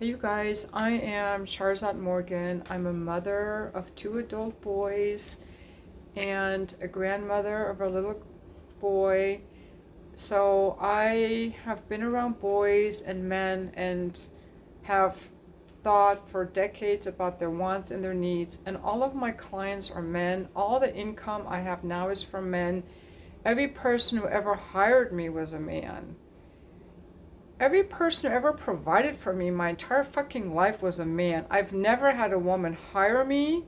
Hey you guys, I am Charzat Morgan. I'm a mother of two adult boys and a grandmother of a little boy. So I have been around boys and men and have thought for decades about their wants and their needs. And all of my clients are men. All the income I have now is from men. Every person who ever hired me was a man. Every person who ever provided for me my entire fucking life was a man. I've never had a woman hire me.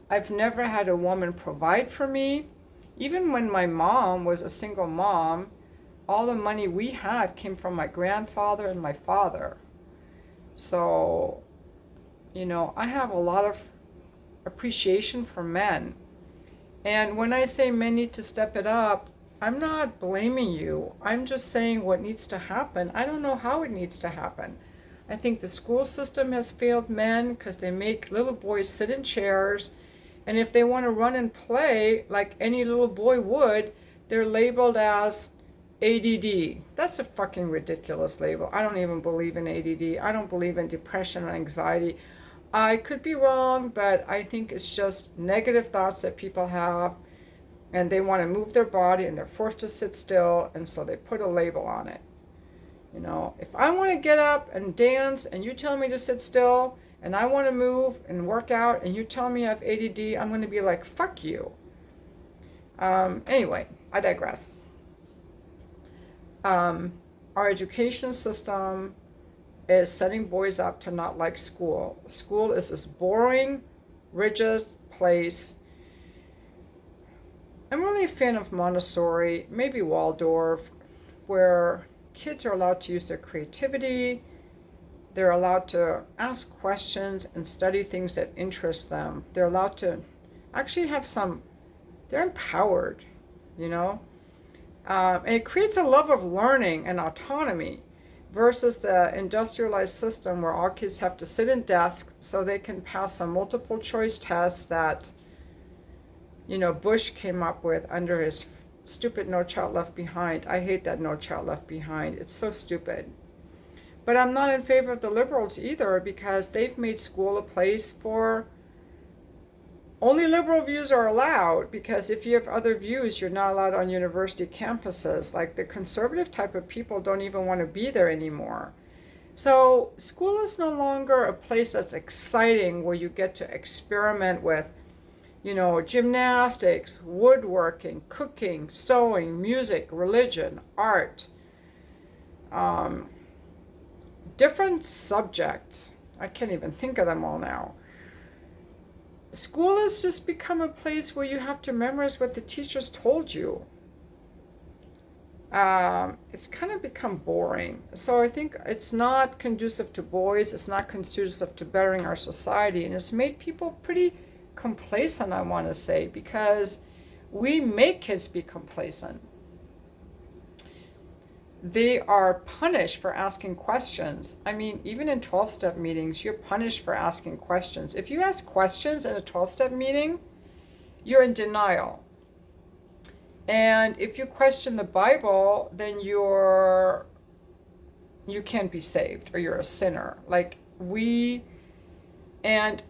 I've never had a woman provide for me. Even when my mom was a single mom, all the money we had came from my grandfather and my father. So, I have a lot of appreciation for men. And when I say men need to step it up, I'm not blaming you. I'm just saying what needs to happen. I don't know how it needs to happen. I think the school system has failed men because they make little boys sit in chairs, and if they want to run and play like any little boy would, they're labeled as ADD. That's a fucking ridiculous label. I don't even believe in ADD. I don't believe in depression and anxiety. I could be wrong, but I think it's just negative thoughts that people have, and they want to move their body and they're forced to sit still, and so they put a label on it. If I want to get up and dance and you tell me to sit still, and I want to move and work out and you tell me I have ADD, I'm going to be like, fuck you. Anyway, I digress. Our education system is setting boys up to not like school. School is this boring, rigid place. I'm really a fan of Montessori, maybe Waldorf, where kids are allowed to use their creativity. They're allowed to ask questions and study things that interest them. They're allowed to actually they're empowered, and it creates a love of learning and autonomy versus the industrialized system where all kids have to sit in desks so they can pass some multiple choice tests that Bush came up with under his stupid No Child Left Behind. I hate that No Child Left Behind. It's so stupid. But I'm not in favor of the liberals either, because they've made school a place for only liberal views are allowed, because if you have other views, you're not allowed on university campuses. Like the conservative type of people don't even want to be there anymore. So school is no longer a place that's exciting where you get to experiment with gymnastics, woodworking, cooking, sewing, music, religion, art, different subjects. I can't even think of them all now. School has just become a place where you have to memorize what the teachers told you. It's kind of become boring. So I think it's not conducive to boys. It's not conducive to bettering our society. And it's made people pretty complacent, I want to say, because we make kids be complacent. They are punished for asking questions. I mean, even in 12-step meetings, you're punished for asking questions. If you ask questions in a 12-step meeting, you're in denial. And if you question the Bible, then you can't be saved, or you're a sinner. And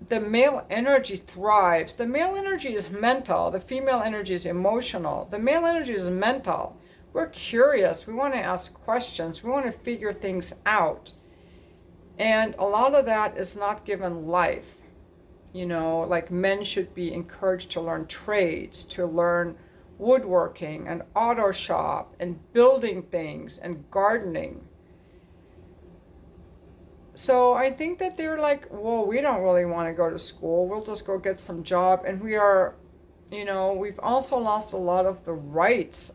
the male energy thrives. The male energy is mental. The female energy is emotional. The male energy is mental. We're curious. We want to ask questions. We want to figure things out. And a lot of that is not given life. Like men should be encouraged to learn trades, to learn woodworking and auto shop and building things and gardening. So I think that they're like, well, we don't really want to go to school. We'll just go get some job. And we've also lost a lot of the rights.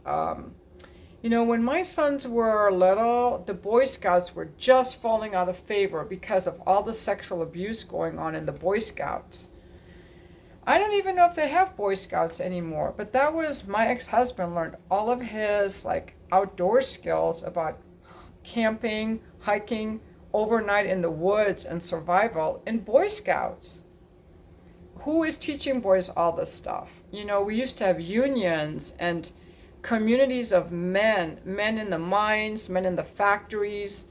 When my sons were little, the Boy Scouts were just falling out of favor because of all the sexual abuse going on in the Boy Scouts. I don't even know if they have Boy Scouts anymore, but that was my ex-husband learned all of his outdoor skills about camping, hiking, overnight in the woods, and survival in Boy Scouts. Who is teaching boys all this stuff? We used to have unions and communities of men in the mines, men in the factories,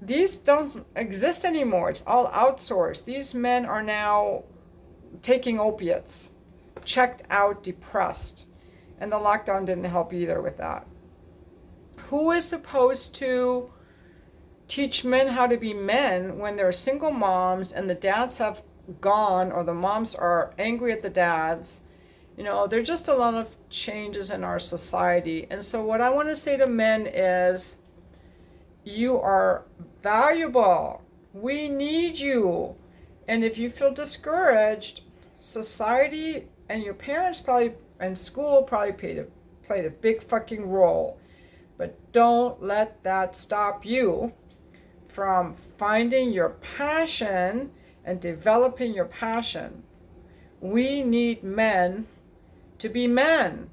these don't exist anymore. It's all outsourced. These men are now taking opiates, checked out, depressed. And the lockdown didn't help either with that. Who is supposed to teach men how to be men when they're single moms and the dads have gone, or the moms are angry at the dads? You know, there's just a lot of changes in our society. And so, what I want to say to men is, you are valuable. We need you. And if you feel discouraged, society and your parents probably and school probably played a big fucking role. But don't let that stop you from finding your passion and developing your passion. We need men to be men.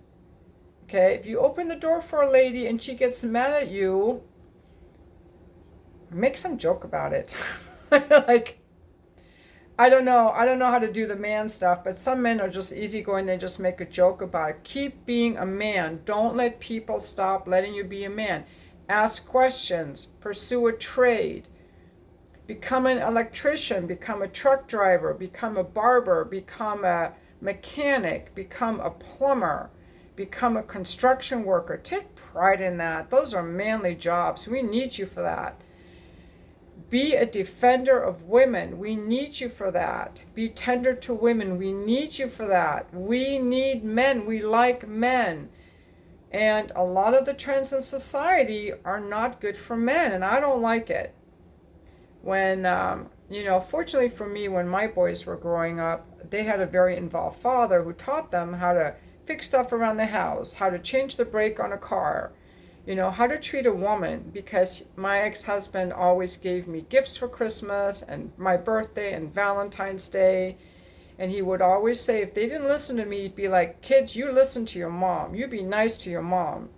Okay? If you open the door for a lady and she gets mad at you, make some joke about it. Like, I don't know how to do the man stuff, but some men are just easygoing. They just make a joke about it. Keep being a man. Don't let people stop letting you be a man. Ask questions. Pursue a trade. Become an electrician. Become a truck driver. Become a barber. Become a mechanic. Become a plumber. Become a construction worker. Take pride in that. Those are manly jobs. We need you for that. Be a defender of women. We need you for that. Be tender to women. We need you for that. We need men. We like men. And a lot of the trends in society are not good for men, and I don't like it. When, fortunately for me, when my boys were growing up, they had a very involved father who taught them how to fix stuff around the house, how to change the brake on a car, how to treat a woman, because my ex-husband always gave me gifts for Christmas and my birthday and Valentine's Day. And he would always say, if they didn't listen to me, he'd be like, kids, you listen to your mom. You be nice to your mom.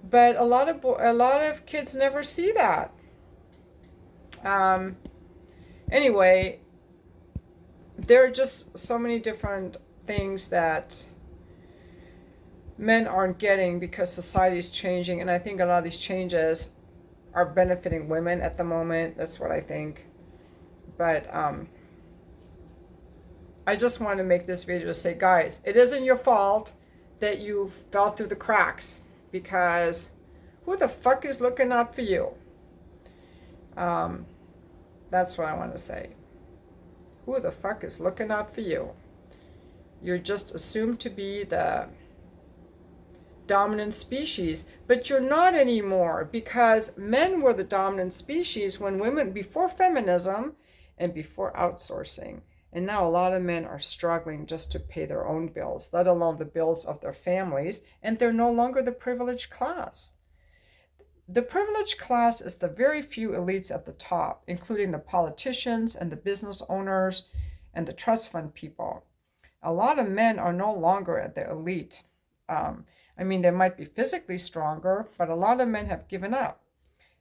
But a lot of kids never see that. Anyway, there are just so many different things that men aren't getting because society is changing, and I think a lot of these changes are benefiting women at the moment. That's what I think. But I just want to make this video to say, guys, it isn't your fault that you fell through the cracks, because who the fuck is looking out for you? That's what I want to say. Who the fuck is looking out for you? You're just assumed to be the dominant species, but you're not anymore, because men were the dominant species when women, before feminism and before outsourcing. And now a lot of men are struggling just to pay their own bills, let alone the bills of their families, and they're no longer the privileged class. The privileged class is the very few elites at the top, including the politicians and the business owners and the trust fund people. A lot of men are no longer at the elite. They might be physically stronger, but a lot of men have given up.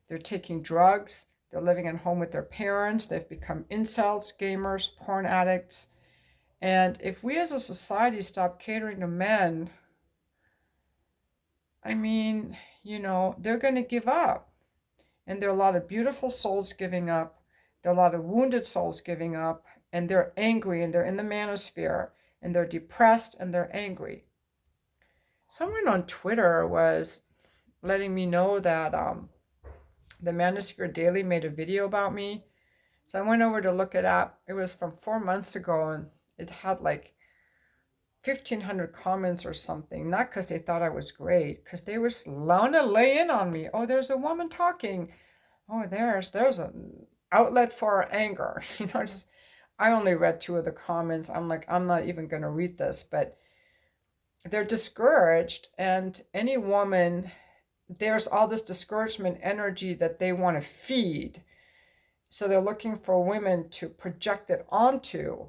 They're taking drugs. They're living at home with their parents. They've become incels, gamers, porn addicts. And if we as a society stop catering to men, they're going to give up. And there are a lot of beautiful souls giving up. There are a lot of wounded souls giving up. And they're angry, and they're in the manosphere. And they're depressed, and they're angry. Someone on Twitter was letting me know that the Manosphere Daily made a video about me. So I went over to look it up. It was from 4 months ago, and it had like 1,500 comments or something. Not because they thought I was great, because they were want to lay in on me. Oh, there's a woman talking. Oh, there's an outlet for our anger. I only read 2 of the comments. I'm like, I'm not even going to read this, but they're discouraged, and any woman, there's all this discouragement energy that they want to feed. So they're looking for women to project it onto.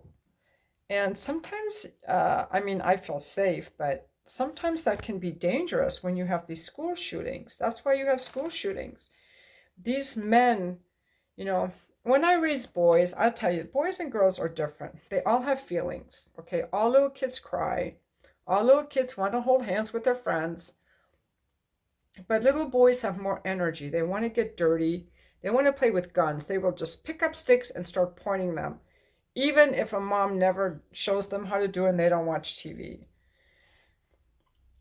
And sometimes, I feel safe, but sometimes that can be dangerous when you have these school shootings. That's why you have school shootings. These men, when I raise boys, I'll tell you, boys and girls are different. They all have feelings, okay? All little kids cry. All little kids want to hold hands with their friends. But little boys have more energy. They want to get dirty. They want to play with guns. They will just pick up sticks and start pointing them, even if a mom never shows them how to do it and they don't watch TV.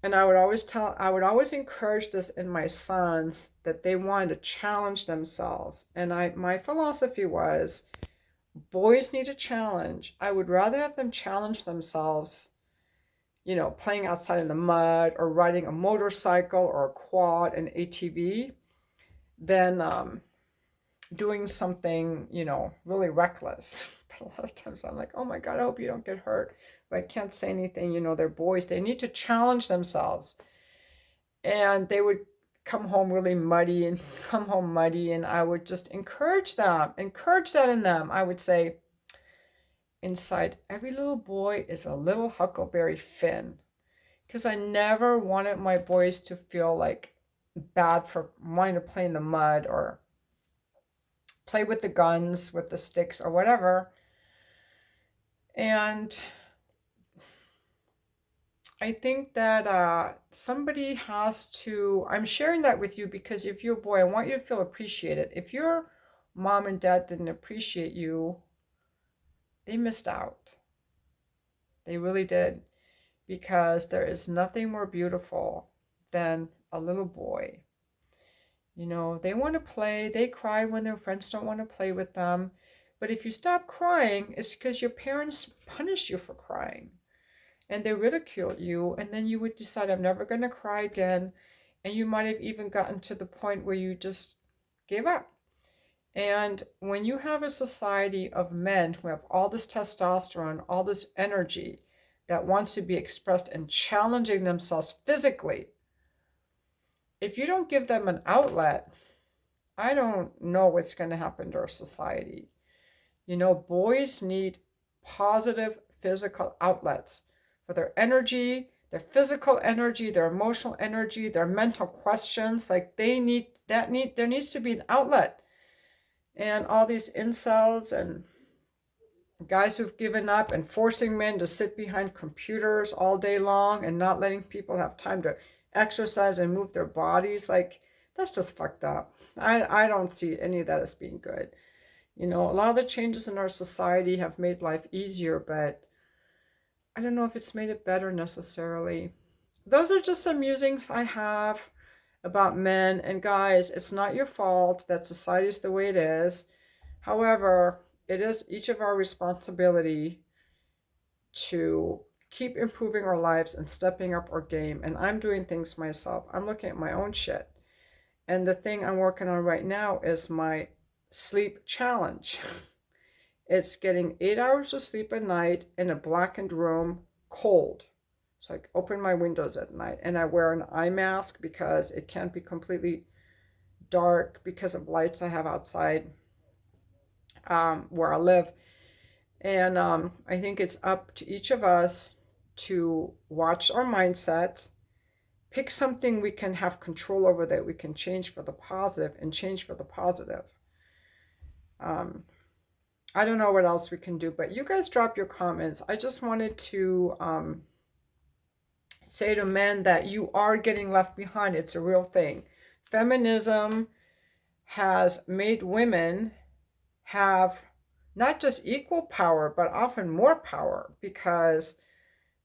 And I would always encourage this in my sons, that they wanted to challenge themselves. And my philosophy was, boys need a challenge. I would rather have them challenge themselves, playing outside in the mud or riding a motorcycle or a quad, an ATV, than doing something, really reckless. But a lot of times I'm like, oh my God, I hope you don't get hurt. But I can't say anything. They're boys. They need to challenge themselves. And they would come home really muddy and come home muddy. And I would just encourage that in them. I would say, inside every little boy is a little Huckleberry Finn. Because I never wanted my boys to feel like bad for wanting to play in the mud or play with the guns, with the sticks or whatever. And I think that somebody has to, I'm sharing that with you because if you're a boy, I want you to feel appreciated. If your mom and dad didn't appreciate you, they missed out. They really did. Because there is nothing more beautiful than a little boy. They want to play, they cry when their friends don't want to play with them. But if you stop crying, it's because your parents punished you for crying. And they ridiculed you, and then you would decide, I'm never going to cry again. And you might have even gotten to the point where you just gave up. And when you have a society of men who have all this testosterone, all this energy that wants to be expressed and challenging themselves physically, if you don't give them an outlet, I don't know what's going to happen to our society. Boys need positive physical outlets for their energy, their physical energy, their emotional energy, their mental questions. Like there needs to be an outlet. And all these incels and guys who've given up and forcing men to sit behind computers all day long and not letting people have time to exercise and move their bodies, like that's just fucked up. I don't see any of that as being good. A lot of the changes in our society have made life easier, but I don't know if it's made it better necessarily. Those are just some musings I have about men. And guys, it's not your fault that society is the way it is. However, it is each of our responsibility to keep improving our lives and stepping up our game. And I'm doing things myself. I'm looking at my own shit. And the thing I'm working on right now is my sleep challenge. It's getting 8 hours of sleep at night in a blackened room, cold. So I open my windows at night and I wear an eye mask because it can't be completely dark because of lights I have outside where I live. And I think it's up to each of us to watch our mindset, pick something we can have control over that we can change for the positive and change for the positive. I don't know what else we can do, but you guys drop your comments. I just wanted to say to men that you are getting left behind. It's a real thing. Feminism has made women have not just equal power, but often more power, because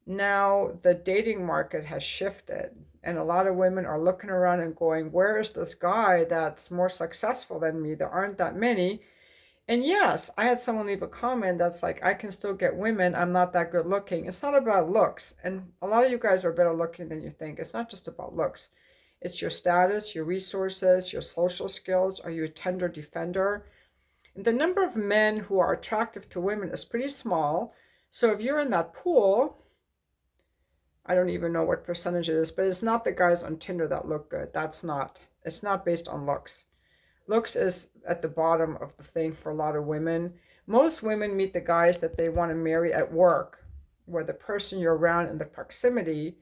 now the dating market has shifted and a lot of women are looking around and going, where is this guy that's more successful than me? There aren't that many. And yes, I had someone leave a comment that's like, I can still get women. I'm not that good looking. It's not about looks. And a lot of you guys are better looking than you think. It's not just about looks. It's your status, your resources, your social skills. Are you a tender defender? And the number of men who are attractive to women is pretty small. So if you're in that pool, I don't even know what percentage it is, but it's not the guys on Tinder that look good. It's not based on looks. Looks is at the bottom of the thing for a lot of women. Most women meet the guys that they want to marry at work, where the person you're around in the proximity,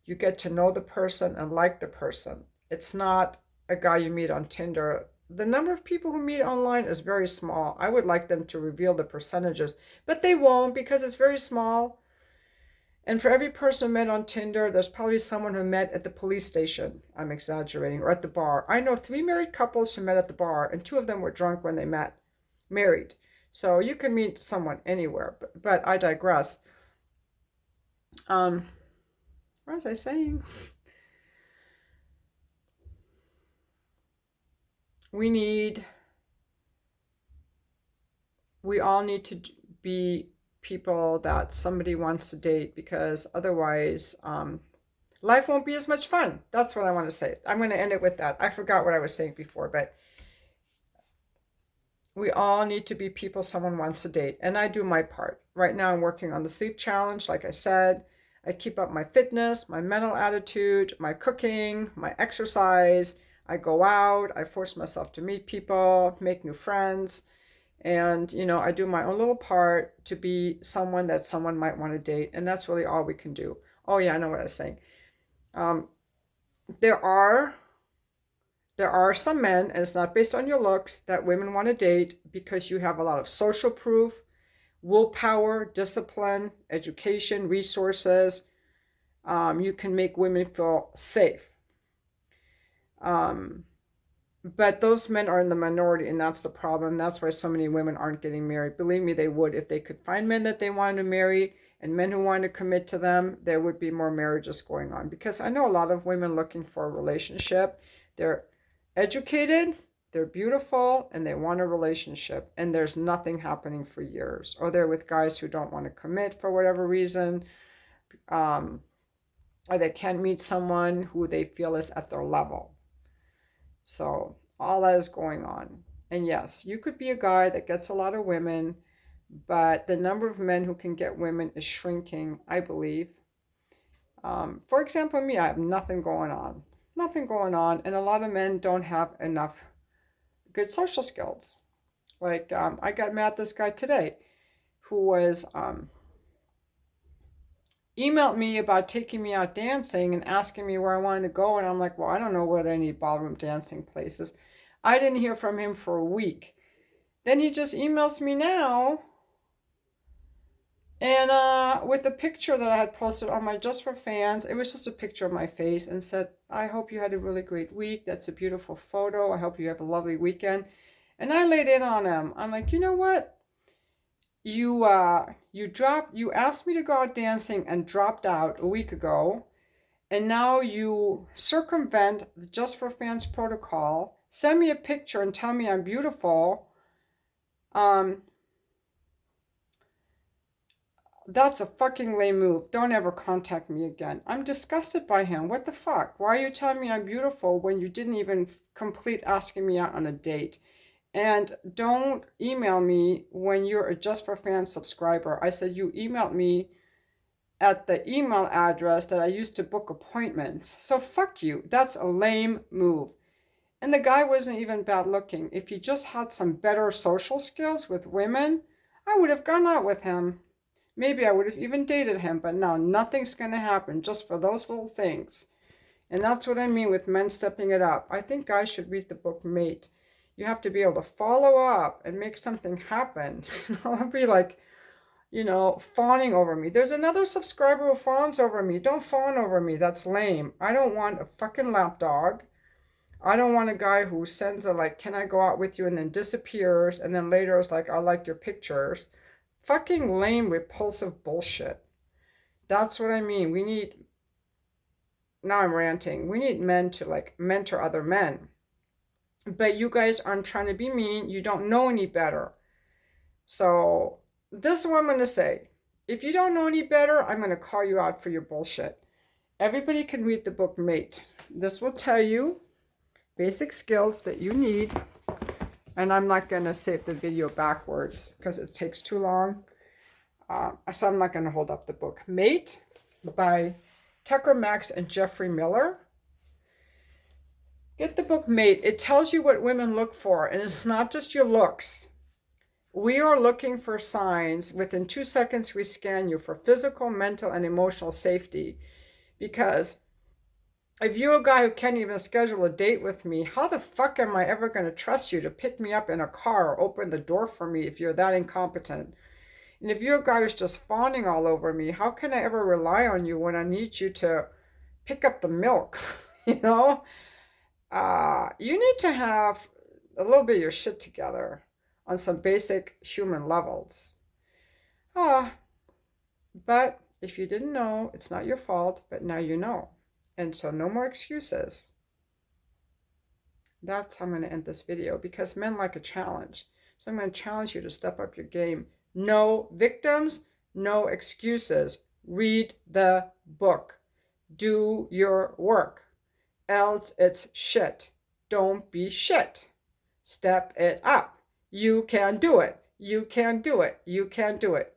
you get to know the person and like the person. It's not a guy you meet on Tinder. The number of people who meet online is very small. I would like them to reveal the percentages, but they won't because it's very small. And for every person met on Tinder, there's probably someone who met at the police station. I'm exaggerating, or at the bar. I know 3 married couples who met at the bar, and 2 of them were drunk when they met, married. So you can meet someone anywhere, but I digress. What was I saying? We all need to be people that somebody wants to date, because otherwise life won't be as much fun. That's what I want to say. I'm going to end it with that. I forgot what I was saying before, but we all need to be people someone wants to date. And I do my part. Right now I'm working on the sleep challenge. Like I said, I keep up my fitness, my mental attitude, my cooking, my exercise. I go out, I force myself to meet people, make new friends. And, I do my own little part to be someone that someone might want to date. And that's really all we can do. Oh, yeah, I know what I was saying. Um, there are some men, and it's not based on your looks, that women want to date because you have a lot of social proof, willpower, discipline, education, resources. You can make women feel safe. But those men are in the minority, and that's the problem. That's why so many women aren't getting married. Believe me, they would. If they could find men that they wanted to marry and men who wanted to commit to them, there would be more marriages going on. Because I know a lot of women looking for a relationship. They're educated, they're beautiful, and they want a relationship, and there's nothing happening for years. Or they're with guys who don't want to commit for whatever reason, or they can't meet someone who they feel is at their level. So all that is going on. And yes, you could be a guy that gets a lot of women, but the number of men who can get women is shrinking, I believe. For example, me, I have nothing going on. Nothing going on. And a lot of men don't have enough good social skills. Like, I got mad at this guy today who was emailed me about taking me out dancing and asking me where I wanted to go. And I'm like, well, I don't know where there are any ballroom dancing places. I didn't hear from him for a week. Then he just emails me now, and with a picture that I had posted on my Just for Fans. It was just a picture of my face, and said, I hope you had a really great week. That's a beautiful photo. I hope you have a lovely weekend. And I laid in on him. I'm like, you know what? You asked me to go out dancing and dropped out a week ago, and now you circumvent the Just for Fans protocol, send me a picture and tell me I'm beautiful. That's a fucking lame move. Don't ever contact me again. I'm disgusted by him. What the fuck? Why are you telling me I'm beautiful when you didn't even complete asking me out on a date? And don't email me when you're a Just for Fans subscriber. I said you emailed me at the email address that I used to book appointments. So fuck you. That's a lame move. And the guy wasn't even bad looking. If he just had some better social skills with women, I would have gone out with him. Maybe I would have even dated him, but no, nothing's going to happen just for those little things. And that's what I mean with men stepping it up. I think guys should read the book Mate. You have to be able to follow up and make something happen. I'll be like, fawning over me. There's another subscriber who fawns over me. Don't fawn over me. That's lame. I don't want a fucking lapdog. I don't want a guy who sends a like, can I go out with you, and then disappears, and then later is like, I like your pictures. Fucking lame, repulsive bullshit. That's what I mean. Now I'm ranting. We need men to like mentor other men. But you guys aren't trying to be mean. You don't know any better. So this is what I'm going to say. If you don't know any better, I'm going to call you out for your bullshit. Everybody can read the book Mate. This will tell you basic skills that you need. And I'm not going to save the video backwards because it takes too long. So I'm not going to hold up the book. Mate by Tucker Max and Jeffrey Miller. Get the book Mate. It tells you what women look for, and it's not just your looks. We are looking for signs. Within 2 seconds, we scan you for physical, mental, and emotional safety. Because if you're a guy who can't even schedule a date with me, how the fuck am I ever going to trust you to pick me up in a car or open the door for me if you're that incompetent? And if you're a guy who's just fawning all over me, how can I ever rely on you when I need you to pick up the milk? You know? You need to have a little bit of your shit together on some basic human levels. Ah, but if you didn't know, it's not your fault, but now you know. And so no more excuses. That's how I'm going to end this video because men like a challenge. So I'm going to challenge you to step up your game. No victims, no excuses. Read the book. Do your work. Else it's shit. Don't be shit. Step it up. You can do it. You can do it. You can do it.